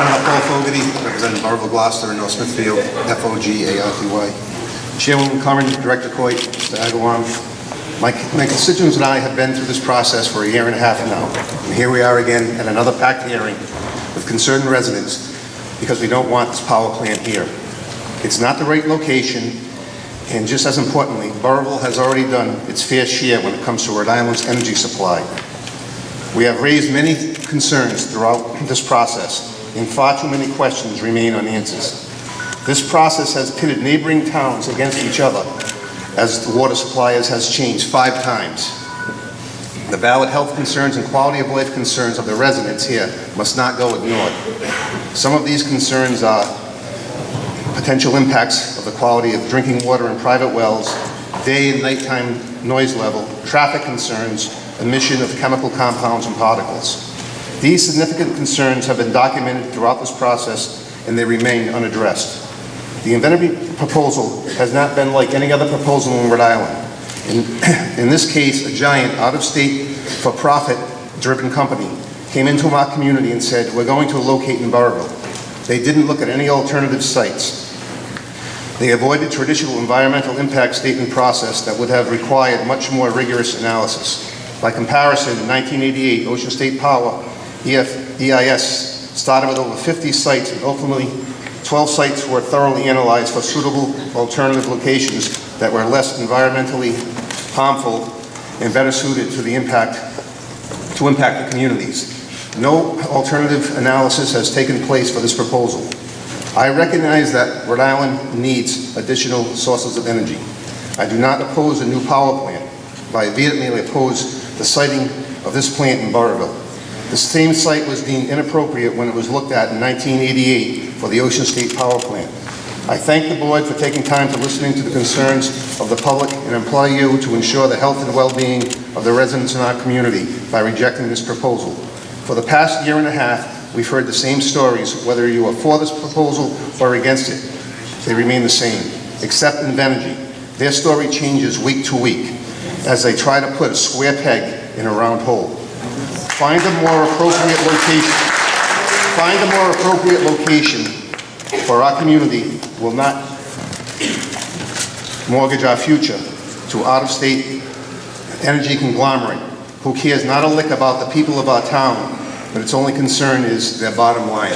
Senator Paul Fogarty, representing Burrillville, Gloucester, and North Smithfield, F-O-G-A-R-T-Y. Chairwoman Carney, Director Coit, Mr. Agawam. My constituents and I have been through this process for a year and a half now. And here we are again at another packed hearing with concerned residents because we don't want this power plant here. It's not the right location, and just as importantly, Burrillville has already done its fair share when it comes to Rhode Island's energy supply. We have raised many concerns throughout this process, and far too many questions remain unanswered. This process has pitted neighboring towns against each other as the water supply has changed 5 times. The valid health concerns and quality of life concerns of the residents here must not go ignored. Some of these concerns are potential impacts of the quality of drinking water in private wells, day and nighttime noise level, traffic concerns, emission of chemical compounds and particles. These significant concerns have been documented throughout this process and they remain unaddressed. The Invenergy proposal has not been like any other proposal in Rhode Island. In this case, a giant out-of-state for-profit driven company came into our community and said, we're going to locate in Burrillville. They didn't look at any alternative sites. They avoided traditional environmental impact statement process that would have required much more rigorous analysis. By comparison, in 1988, Ocean State Power, EIS, started with over 50 sites, and ultimately 12 sites were thoroughly analyzed for suitable alternative locations that were less environmentally harmful and better suited to impact the communities. No alternative analysis has taken place for this proposal. I recognize that Rhode Island needs additional sources of energy. I do not oppose a new power plant, but I vehemently oppose the siting of this plant in Burrillville. The same site was deemed inappropriate when it was looked at in 1988 for the Ocean State Power Plant. I thank the board for taking time to listening to the concerns of the public and implore you to ensure the health and well-being of the residents in our community by rejecting this proposal. For the past year and a half, we've heard the same stories, whether you are for this proposal or against it. They remain the same, except Invenergy. Their story changes week to week as they try to put a square peg in a round hole. Find a more appropriate location for our community. Will not mortgage our future to out-of-state energy conglomerate who cares not a lick about the people of our town, but its only concern is their bottom line.